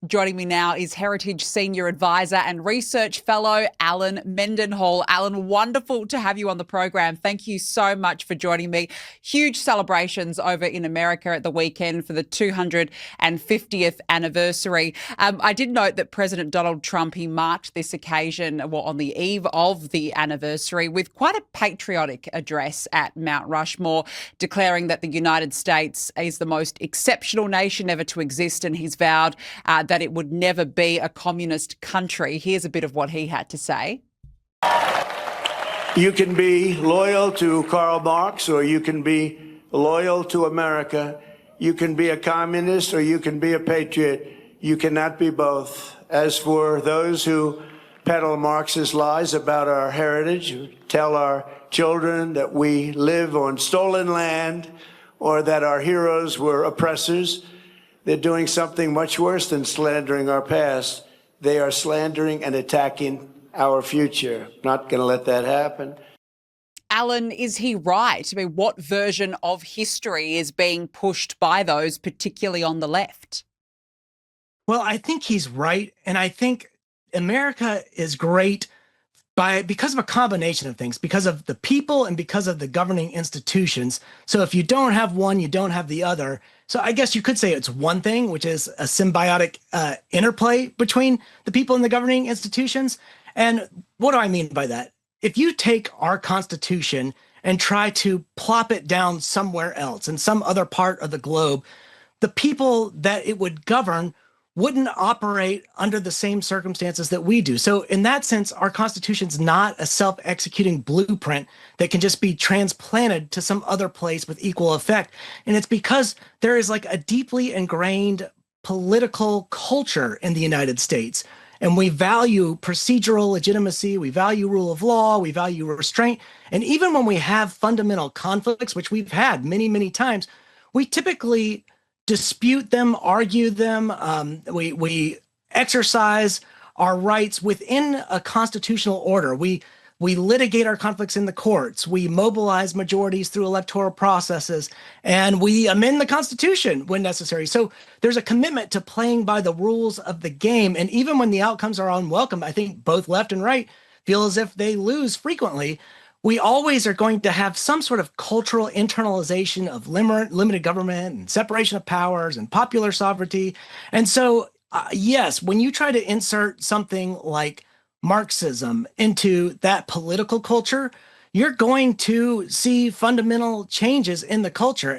Joining me now is Heritage Senior Advisor and Research Fellow Alan Mendenhall. Alan, wonderful to have you on the program. Thank you so much for joining me. Huge celebrations over in America at the weekend for the 250th anniversary. I did note that President Donald Trump, he marked this occasion on the eve of the anniversary with quite a patriotic address at Mount Rushmore, declaring that the United States is the most exceptional nation ever to exist, and he's vowed that it would never be a communist country. Here's a bit of what he had to say. You can be loyal to Karl Marx, or you can be loyal to America. You can be a communist, or you can be a patriot. You cannot be both. As for those who peddle Marxist lies about our heritage, who tell our children that we live on stolen land or that our heroes were oppressors, they're doing something much worse than slandering our past. They are slandering and attacking our future. Not going to let that happen. Alan, is he right? I mean, what version of history is being pushed by those, particularly on the left? Well, I think he's right. And I think America is great because of a combination of things, because of the people and because of the governing institutions. So if you don't have one, you don't have the other. So I guess you could say it's one thing, which is a symbiotic interplay between the people and the governing institutions. And what do I mean by that? If you take our Constitution and try to plop it down somewhere else in some other part of the globe, the people that it would govern wouldn't operate under the same circumstances that we do. So in that sense, our Constitution's not a self-executing blueprint that can just be transplanted to some other place with equal effect. And it's because there is like a deeply ingrained political culture in the United States. And we value procedural legitimacy, we value rule of law, we value restraint. And even when we have fundamental conflicts, which we've had many, many times, we typically dispute them, argue them. We exercise our rights within a constitutional order. We litigate our conflicts in the courts. We mobilize majorities through electoral processes, and we amend the Constitution when necessary. So there's a commitment to playing by the rules of the game. And even when the outcomes are unwelcome, I think both left and right feel as if they lose frequently. We always are going to have some sort of cultural internalization of limited government and separation of powers and popular sovereignty. And so, yes, when you try to insert something like Marxism into that political culture, you're going to see fundamental changes in the culture.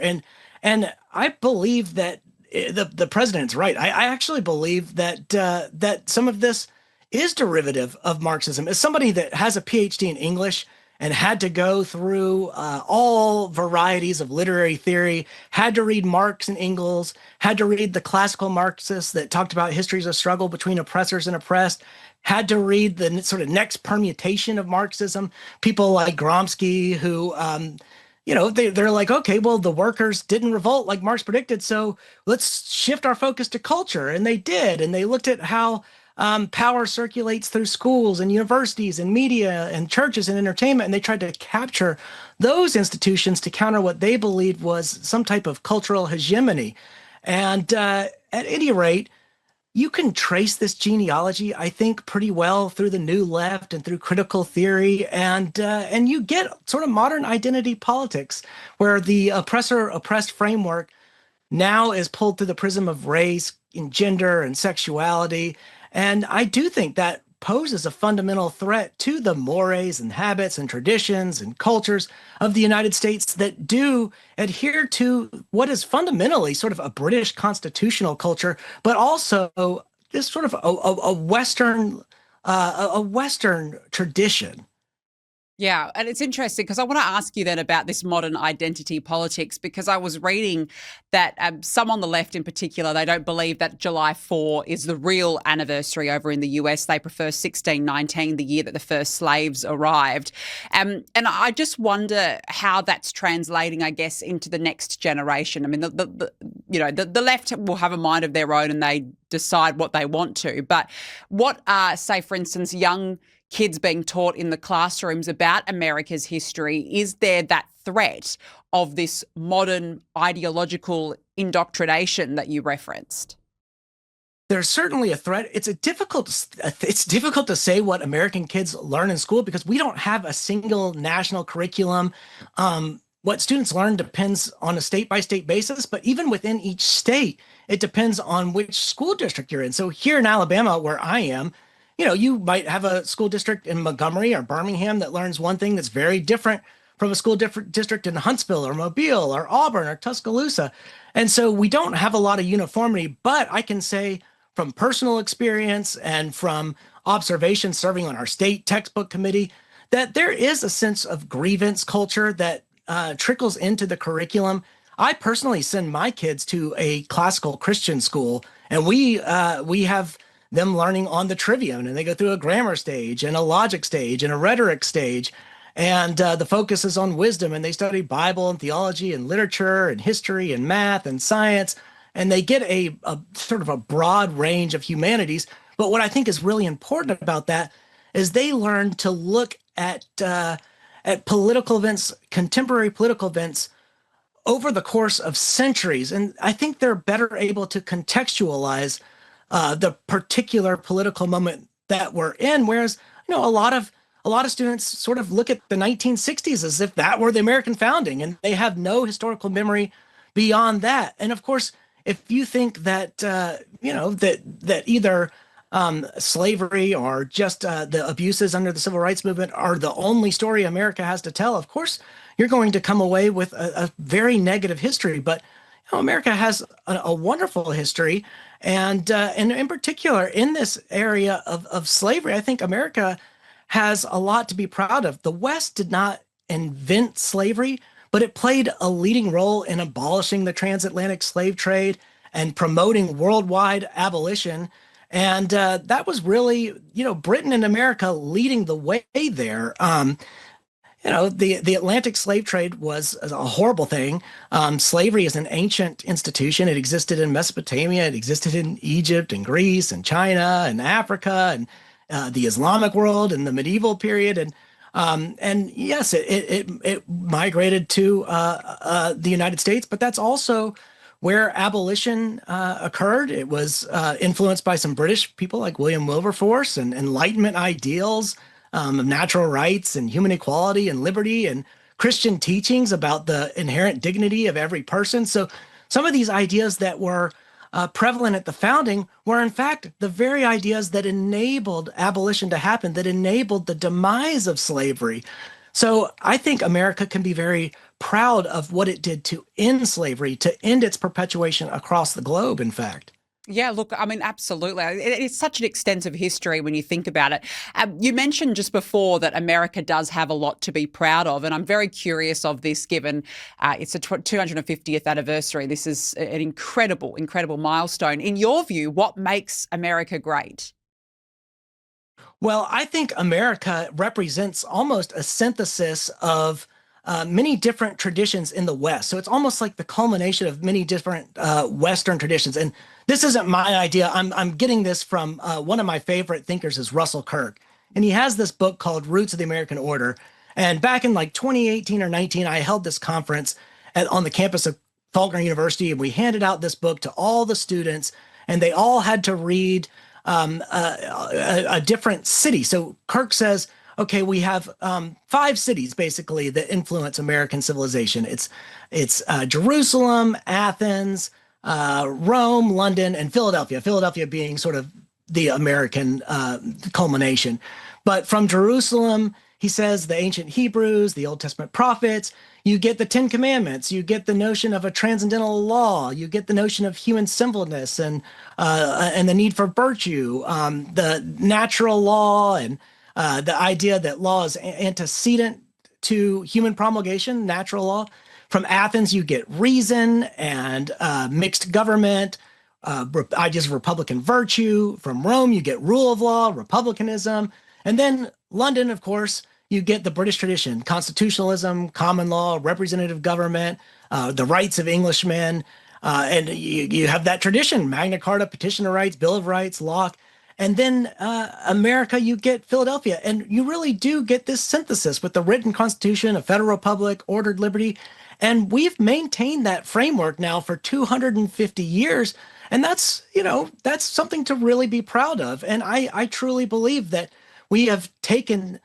And I believe that the president's right. I actually believe that that some of this is derivative of Marxism. As somebody that has a PhD in English and had to go through all varieties of literary theory, had to read Marx and Engels, had to read the classical Marxists that talked about histories of struggle between oppressors and oppressed, had to read the sort of next permutation of Marxism. People like Gromsky who, they're like, okay, well, the workers didn't revolt like Marx predicted, so let's shift our focus to culture. And they did. And they looked at how power circulates through schools and universities and media and churches and entertainment. And they tried to capture those institutions to counter what they believed was some type of cultural hegemony. And at any rate, you can trace this genealogy, I think, pretty well through the New Left and through critical theory. And you get sort of modern identity politics where the oppressor-oppressed framework now is pulled through the prism of race and gender and sexuality. And I do think that poses a fundamental threat to the mores and habits and traditions and cultures of the United States that do adhere to what is fundamentally sort of a British constitutional culture, but also this sort of a Western tradition. Yeah, and it's interesting because I want to ask you then about this modern identity politics, because I was reading that some on the left in particular, they don't believe that July 4 is the real anniversary over in the US. They prefer 1619, the year that the first slaves arrived. And I just wonder how that's translating, I guess, into the next generation. I mean, the left will have a mind of their own and they decide what they want to. But what are, say, for instance, young kids being taught in the classrooms about America's history? Is there that threat of this modern ideological indoctrination that you referenced? There's certainly a threat. It's difficult to say what American kids learn in school because we don't have a single national curriculum. What students learn depends on a state by state basis, but even within each state, it depends on which school district you're in. So here in Alabama, where I am, you might have a school district in Montgomery or Birmingham that learns one thing that's very different from a school district in Huntsville or Mobile or Auburn or Tuscaloosa. And so we don't have a lot of uniformity, but I can say from personal experience and from observation serving on our state textbook committee that there is a sense of grievance culture that trickles into the curriculum. I personally send my kids to a classical Christian school, and we have them learning on the trivium, and they go through a grammar stage and a logic stage and a rhetoric stage. And the focus is on wisdom, and they study Bible and theology and literature and history and math and science, and they get a sort of a broad range of humanities. But what I think is really important about that is they learn to look at political events, contemporary political events, over the course of centuries. And I think they're better able to contextualize the particular political moment that we're in. Whereas, a lot of students sort of look at the 1960s as if that were the American founding, and they have no historical memory beyond that. And of course, if you think that that either slavery or just the abuses under the civil rights movement are the only story America has to tell, of course, you're going to come away with a very negative history. But America has a wonderful history, and in particular in this area of slavery, I think America has a lot to be proud of. The West did not invent slavery, but it played a leading role in abolishing the transatlantic slave trade and promoting worldwide abolition. And that was really, Britain and America leading the way there. The Atlantic slave trade was a horrible thing. Slavery is an ancient institution. It existed in Mesopotamia. It existed in Egypt and Greece and China and Africa and the Islamic world in the medieval period. And yes, it migrated to the United States, but that's also where abolition occurred. It was influenced by some British people like William Wilberforce and Enlightenment ideals of natural rights and human equality and liberty and Christian teachings about the inherent dignity of every person. So some of these ideas that were prevalent at the founding were in fact the very ideas that enabled abolition to happen, that enabled the demise of slavery. So I think America can be very proud of what it did to end slavery, to end its perpetuation across the globe, in fact. Yeah, look, I mean, absolutely. It's such an extensive history when you think about it. You mentioned just before that America does have a lot to be proud of, and I'm very curious of this given it's a 250th anniversary. This is an incredible, incredible milestone. In your view, what makes America great? Well, I think America represents almost a synthesis of many different traditions in the West. So it's almost like the culmination of many different Western traditions. And this isn't my idea. I'm getting this from one of my favorite thinkers is Russell Kirk. And he has this book called Roots of the American Order. And back in like 2018 or 19, I held this conference on the campus of Faulkner University, and we handed out this book to all the students, and they all had to read a different city. So Kirk says, okay, we have 5 cities basically that influence American civilization. It's Jerusalem, Athens, Rome, London, and Philadelphia. Philadelphia being sort of the American culmination. But from Jerusalem, he says the ancient Hebrews, the Old Testament prophets, you get the 10 Commandments, you get the notion of a transcendental law, you get the notion of human sinfulness and the need for virtue, the natural law, and the idea that law is antecedent to human promulgation, natural law. From Athens, you get reason and mixed government, ideas of republican virtue. From Rome, you get rule of law, republicanism. And then London, of course, you get the British tradition, constitutionalism, common law, representative government, the rights of Englishmen. And you have that tradition, Magna Carta, Petition of Rights, Bill of Rights, Locke. And then America, you get Philadelphia. And you really do get this synthesis with the written constitution, a federal republic, ordered liberty. And we've maintained that framework now for 250 years. And that's, that's something to really be proud of. And I truly believe that we have taken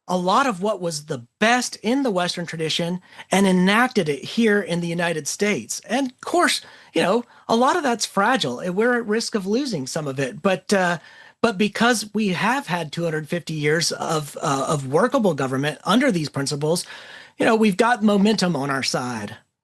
a lot of what was the best in the Western tradition and enacted it here in the United States. And of course, a lot of that's fragile. We're at risk of losing some of it. But because we have had 250 years of workable government under these principles, we've got momentum on our side.